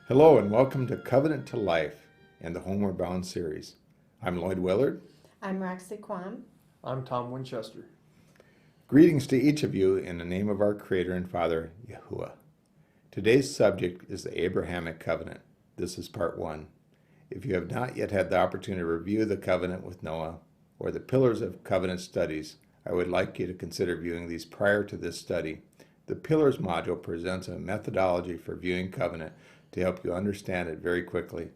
Hello and welcome to Covenant to Life and the Homeward Bound series. I'm Lloyd Willard. I'm Roxy Quam. I'm Tom Winchester. Greetings to each of you in the name of our Creator and Father, Yahuwah. Today's subject is the Abrahamic covenant. This is part 1. If you have not yet had the opportunity to review the covenant with Noah or the Pillars of Covenant studies, I would like you to consider viewing these prior to this study. The Pillars module presents a methodology for viewing covenant to help you understand it very quickly.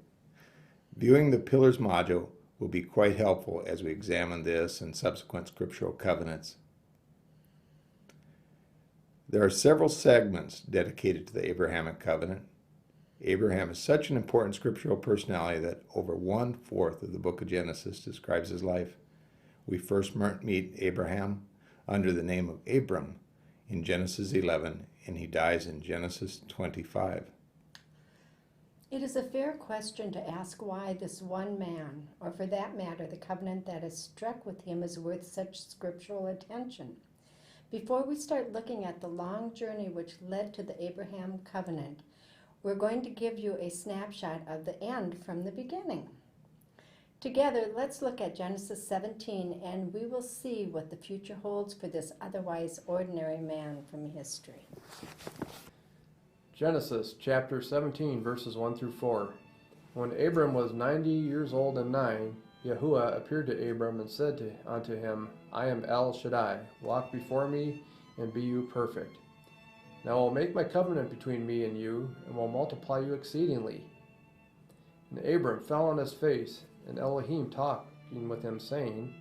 Viewing the Pillars module will be quite helpful as we examine this and subsequent scriptural covenants. There are several segments dedicated to the Abrahamic covenant. Abraham is such an important scriptural personality that over 1/4 of the book of Genesis describes his life. We first meet Abraham under the name of Abram in Genesis 11, and he dies in Genesis 25. It is a fair question to ask why this one man, or for that matter, the covenant that is struck with him, is worth such scriptural attention. Before we start looking at the long journey which led to the Abraham covenant, we're going to give you a snapshot of the end from the beginning. Together, let's look at Genesis 17, and we will see what the future holds for this otherwise ordinary man from history. Genesis chapter 17, verses 1 through 4. When Abram was 90 years old and 9, Yahuwah appeared to Abram and said unto him, I am El Shaddai, walk before me and be you perfect. Now I will make my covenant between me and you, and will multiply you exceedingly. And Abram fell on his face, and Elohim talking with him, saying,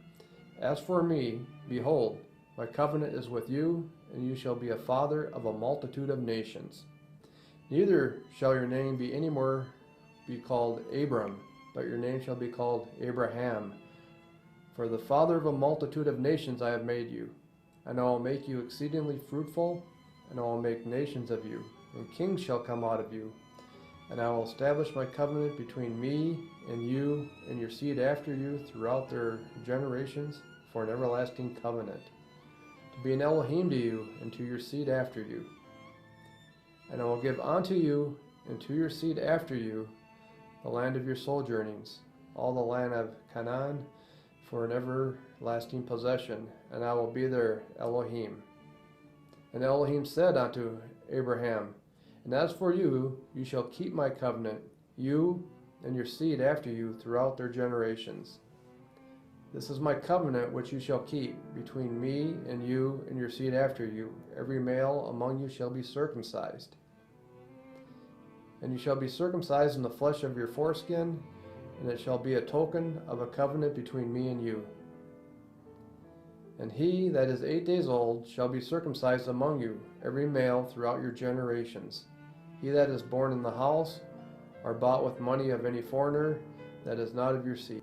As for me, behold, my covenant is with you, and you shall be a father of a multitude of nations. Neither shall your name be any more be called Abram, but your name shall be called Abraham. For the father of a multitude of nations I have made you. And I will make you exceedingly fruitful, and I will make nations of you, and kings shall come out of you. And I will establish my covenant between me and you and your seed after you throughout their generations for an everlasting covenant, to be an Elohim to you and to your seed after you. And I will give unto you and to your seed after you the land of your sojournings, all the land of Canaan, for an everlasting possession, and I will be their Elohim. And Elohim said unto Abraham, And as for you, you shall keep my covenant, you and your seed after you throughout their generations. This is my covenant which you shall keep between me and you and your seed after you. Every male among you shall be circumcised. And you shall be circumcised in the flesh of your foreskin, and it shall be a token of a covenant between me and you. And he that is 8 days old shall be circumcised among you, every male throughout your generations. He that is born in the house, or bought with money of any foreigner, that is not of your seed.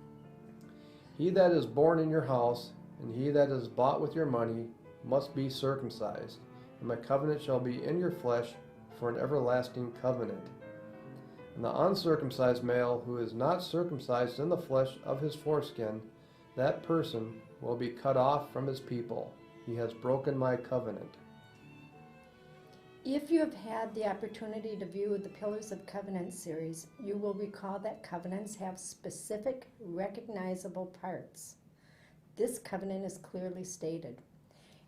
He that is born in your house, and he that is bought with your money, must be circumcised. And my covenant shall be in your flesh for an everlasting covenant. And the uncircumcised male who is not circumcised in the flesh of his foreskin, that person will be cut off from his people. He has broken my covenant. If you have had the opportunity to view the Pillars of Covenant series, you will recall that covenants have specific, recognizable parts. This covenant is clearly stated.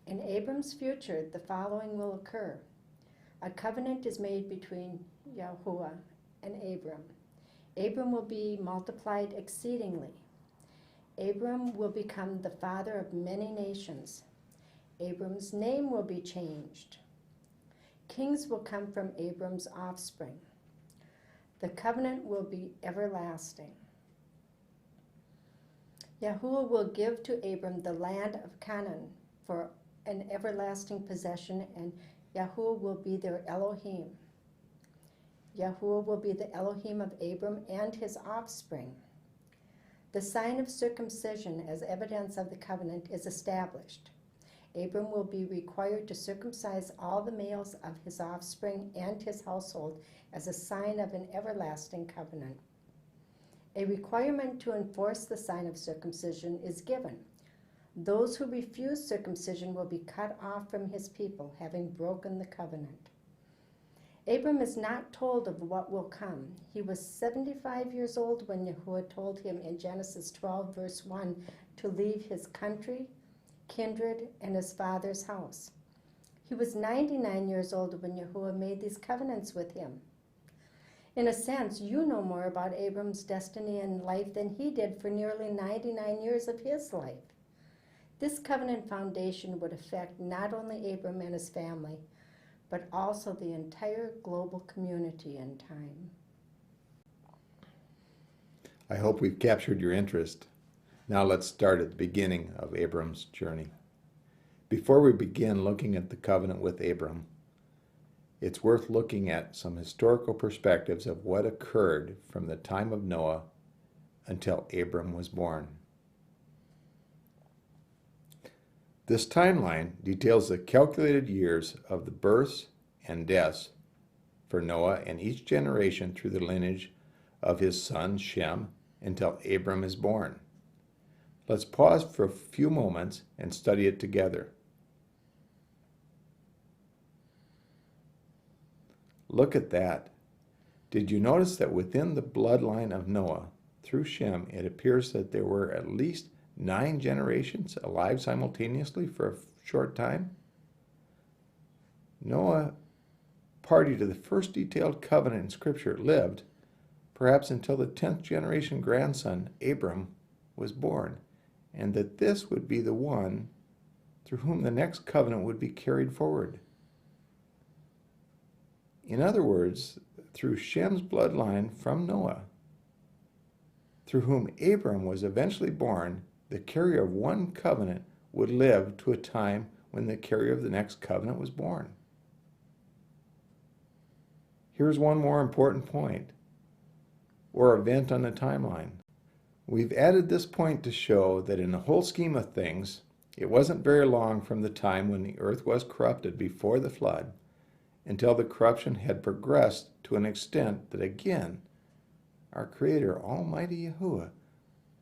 In Abram's future, the following will occur. A covenant is made between Yahuwah and Abram. Abram will be multiplied exceedingly. Abram will become the father of many nations. Abram's name will be changed. Kings will come from Abram's offspring. The covenant will be everlasting. Yahuwah will give to Abram the land of Canaan for an everlasting possession, and Yahuwah will be their Elohim. Yahuwah will be the Elohim of Abram and his offspring. The sign of circumcision as evidence of the covenant is established. Abram will be required to circumcise all the males of his offspring and his household as a sign of an everlasting covenant. A requirement to enforce the sign of circumcision is given. Those who refuse circumcision will be cut off from his people, having broken the covenant. Abram is not told of what will come. He was 75 years old when Yahuwah told him in Genesis 12, verse 1, to leave his country, kindred, and his father's house. He was 99 years old when Yahuwah made these covenants with him. In a sense, you know more about Abram's destiny and life than he did for nearly 99 years of his life. This covenant foundation would affect not only Abram and his family, but also the entire global community in time. I hope we've captured your interest. Now let's start at the beginning of Abram's journey. Before we begin looking at the covenant with Abram, it's worth looking at some historical perspectives of what occurred from the time of Noah until Abram was born. This timeline details the calculated years of the births and deaths for Noah and each generation through the lineage of his son Shem until Abram is born. Let's pause for a few moments and study it together. Look at that. Did you notice that within the bloodline of Noah, through Shem, it appears that there were at least 9 generations alive simultaneously for a short time? Noah, party to the first detailed covenant in Scripture, lived perhaps until the 10th generation grandson, Abram, was born, and that this would be the one through whom the next covenant would be carried forward. In other words, through Shem's bloodline from Noah, through whom Abram was eventually born, the carrier of one covenant would live to a time when the carrier of the next covenant was born. Here's one more important point, or event on the timeline. We've added this point to show that in the whole scheme of things, it wasn't very long from the time when the earth was corrupted before the flood until the corruption had progressed to an extent that again, our Creator, Almighty Yahuwah,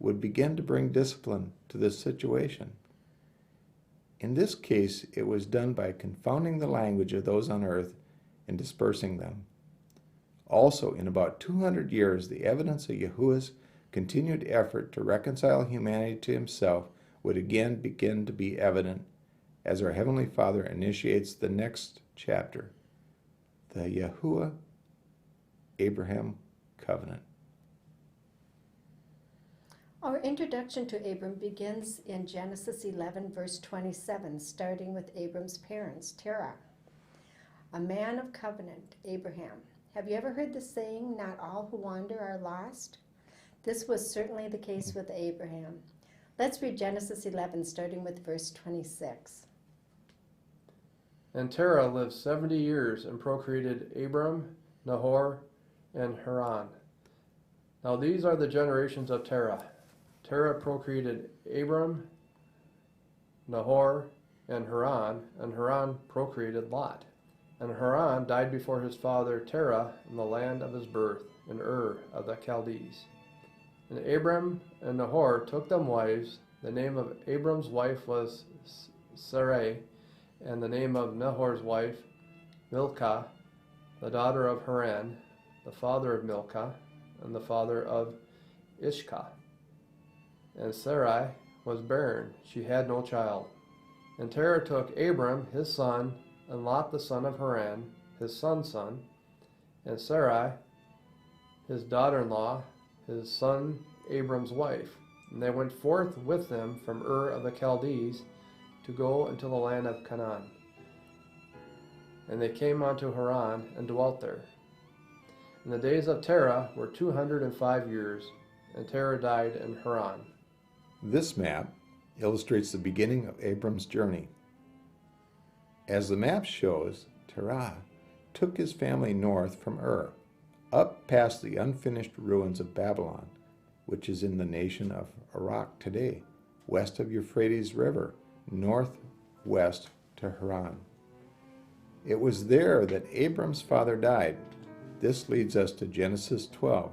would begin to bring discipline to this situation. In this case, it was done by confounding the language of those on earth and dispersing them. Also, in about 200 years, the evidence of Yahuwah's continued effort to reconcile humanity to himself would again begin to be evident as our Heavenly Father initiates the next chapter, the Yahuwah-Abraham covenant. Our introduction to Abram begins in Genesis 11, verse 27, starting with Abram's parents, Terah. A man of covenant, Abraham. Have you ever heard the saying, not all who wander are lost? This was certainly the case with Abraham. Let's read Genesis 11, starting with verse 26. And Terah lived 70 years and procreated Abram, Nahor, and Haran. Now these are the generations of Terah. Terah procreated Abram, Nahor, and Haran procreated Lot. And Haran died before his father Terah in the land of his birth, in Ur of the Chaldees. And Abram and Nahor took them wives. The name of Abram's wife was Sarai, and the name of Nahor's wife, Milcah, the daughter of Haran, the father of Milcah, and the father of Ishkah. And Sarai was barren, she had no child. And Terah took Abram his son, and Lot the son of Haran, his son's son, and Sarai, his daughter-in-law, his son Abram's wife. And they went forth with them from Ur of the Chaldees to go into the land of Canaan. And they came unto Haran and dwelt there. And the days of Terah were 205 years, and Terah died in Haran. This map illustrates the beginning of Abram's journey. As the map shows, Terah took his family north from Ur, up past the unfinished ruins of Babylon, which is in the nation of Iraq today, west of Euphrates River, northwest to Haran. It was there that Abram's father died. This leads us to Genesis 12.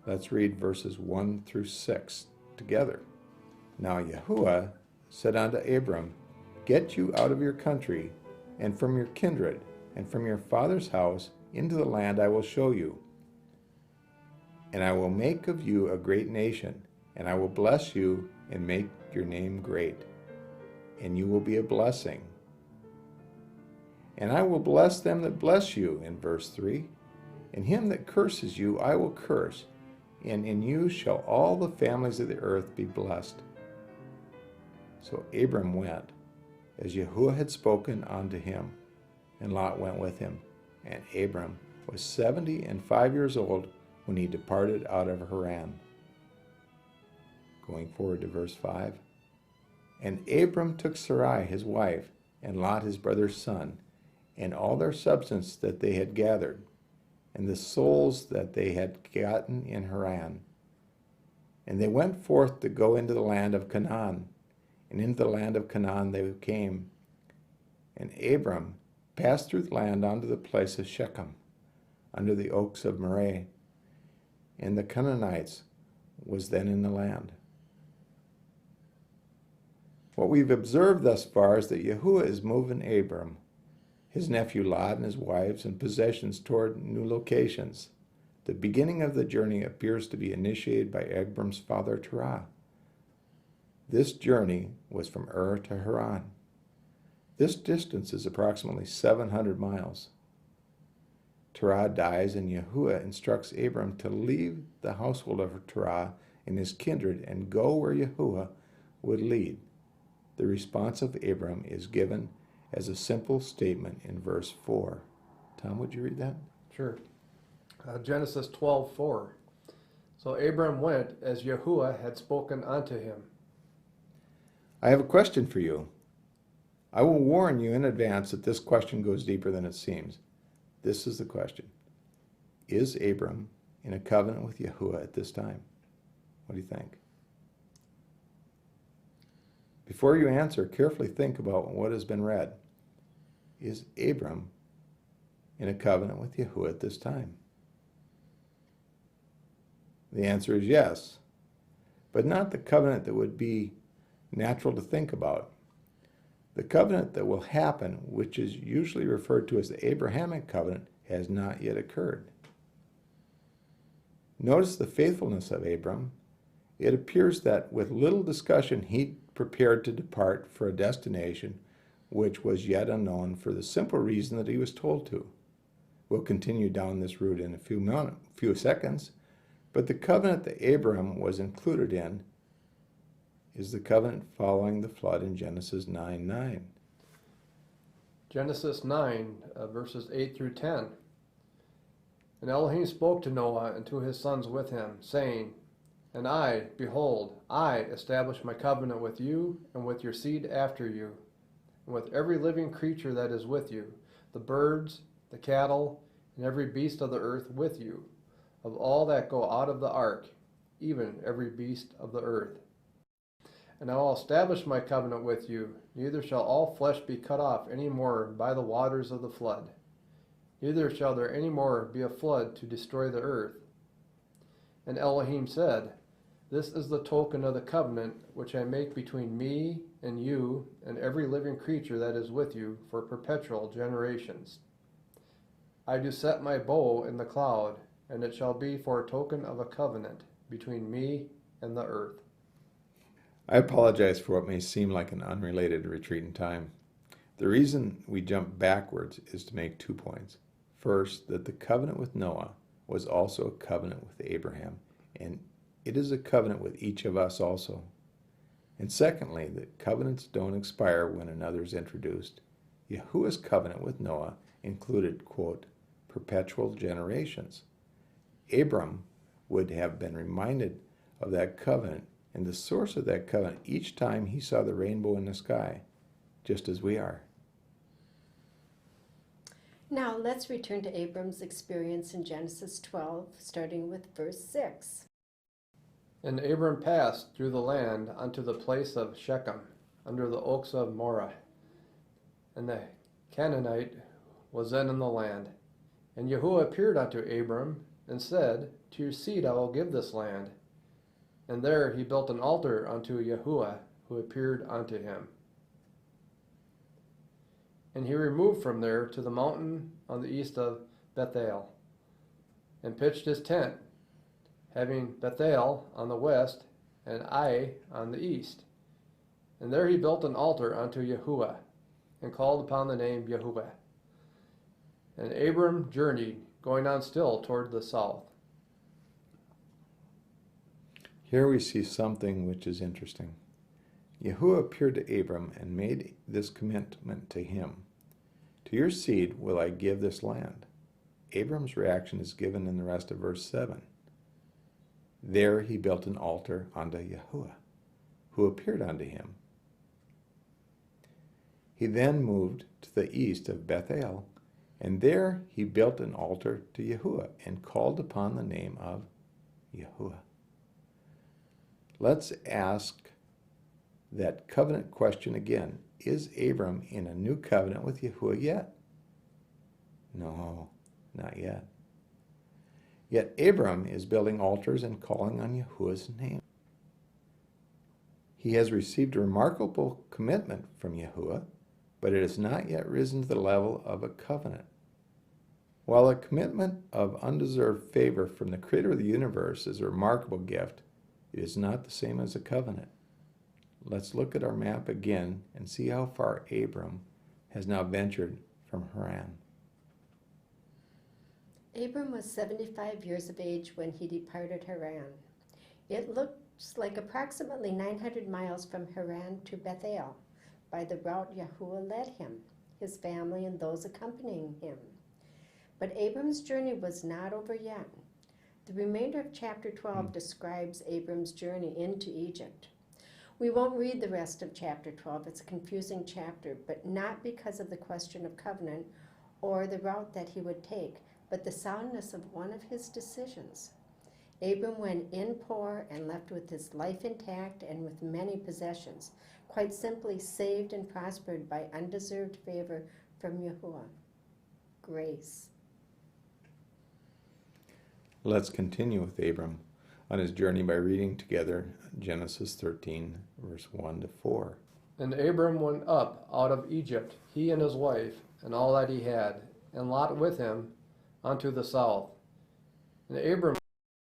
Let's read verses 1 through 6 together. Now Yahuwah said unto Abram, Get you out of your country, and from your kindred, and from your father's house, into the land I will show you. And I will make of you a great nation, and I will bless you and make your name great, and you will be a blessing. And I will bless them that bless you, in verse 3. And him that curses you I will curse, and in you shall all the families of the earth be blessed. So Abram went, as Yahuwah had spoken unto him, and Lot went with him. And Abram was 75 years old when he departed out of Haran. Going forward to verse 5. And Abram took Sarai his wife, and Lot his brother's son, and all their substance that they had gathered, and the souls that they had gotten in Haran. And they went forth to go into the land of Canaan, and into the land of Canaan they came. And Abram passed through the land unto the place of Shechem, under the oaks of Moreh, and the Canaanites was then in the land. What we've observed thus far is that Yahuwah is moving Abram, his nephew Lot, and his wives and possessions toward new locations. The beginning of the journey appears to be initiated by Abram's father Terah. This journey was from Ur to Haran. This distance is approximately 700 miles. Terah dies, and Yahuwah instructs Abram to leave the household of Terah and his kindred and go where Yahuwah would lead. The response of Abram is given as a simple statement in verse 4. Tom, would you read that? Sure. Genesis 12:4. So Abram went as Yahuwah had spoken unto him. I have a question for you. I will warn you in advance that this question goes deeper than it seems. This is the question. Is Abram in a covenant with Yahuwah at this time? What do you think? Before you answer, carefully think about what has been read. Is Abram in a covenant with Yahuwah at this time? The answer is yes, but not the covenant that would be natural to think about. The covenant that will happen, which is usually referred to as the Abrahamic covenant, has not yet occurred. Notice the faithfulness of Abram. It appears that with little discussion he prepared to depart for a destination which was yet unknown, for the simple reason that he was told to. We'll continue down this route in a few seconds, but the covenant that Abram was included in is the covenant following the flood in Genesis 9:9. Genesis 9, verses 8 through 10. And Elohim spoke to Noah and to his sons with him, saying, And I, behold, I establish my covenant with you and with your seed after you, and with every living creature that is with you, the birds, the cattle, and every beast of the earth with you, of all that go out of the ark, even every beast of the earth. And I will establish my covenant with you, neither shall all flesh be cut off any more by the waters of the flood, neither shall there any more be a flood to destroy the earth. And Elohim said, This is the token of the covenant which I make between me and you and every living creature that is with you for perpetual generations. I do set my bow in the cloud, and it shall be for a token of a covenant between me and the earth. I apologize for what may seem like an unrelated retreat in time. The reason we jump backwards is to make 2 points. First, that the covenant with Noah was also a covenant with Abraham, and it is a covenant with each of us also. And secondly, that covenants don't expire when another is introduced. Yahuwah's covenant with Noah included, quote, perpetual generations. Abram would have been reminded of that covenant and the source of that covenant each time he saw the rainbow in the sky, just as we are. Now let's return to Abram's experience in Genesis 12, starting with verse 6. And Abram passed through the land unto the place of Shechem, under the oaks of Moreh. And the Canaanite was then in the land. And Yahuwah appeared unto Abram, and said, To your seed I will give this land. And there he built an altar unto Yahuwah, who appeared unto him. And he removed from there to the mountain on the east of Bethel, and pitched his tent, having Bethel on the west and Ai on the east. And there he built an altar unto Yahuwah, and called upon the name Yahuwah. And Abram journeyed, going on still toward the south. Here we see something which is interesting. Yahuwah appeared to Abram and made this commitment to him. To your seed will I give this land. Abram's reaction is given in the rest of verse 7. There he built an altar unto Yahuwah, who appeared unto him. He then moved to the east of Bethel, and there he built an altar to Yahuwah and called upon the name of Yahuwah. Let's ask that covenant question again. Is Abram in a new covenant with Yahuwah yet? No, not yet. Yet Abram is building altars and calling on Yahuwah's name. He has received a remarkable commitment from Yahuwah, but it has not yet risen to the level of a covenant. While a commitment of undeserved favor from the Creator of the universe is a remarkable gift, it is not the same as a covenant. Let's look at our map again and see how far Abram has now ventured from Haran. Abram was 75 years of age when he departed Haran. It looks like approximately 900 miles from Haran to Bethel by the route Yahuwah led him, his family, and those accompanying him. But Abram's journey was not over yet. The remainder of chapter 12 describes Abram's journey into Egypt. We won't read the rest of chapter 12. It's a confusing chapter, but not because of the question of covenant or the route that he would take, but the soundness of one of his decisions. Abram went in poor and left with his life intact and with many possessions, quite simply saved and prospered by undeserved favor from Yahuwah. Grace. Let's continue with Abram on his journey by reading together Genesis 13, verse 1 to 4. And Abram went up out of Egypt, he and his wife, and all that he had, and Lot with him, unto the south. And Abram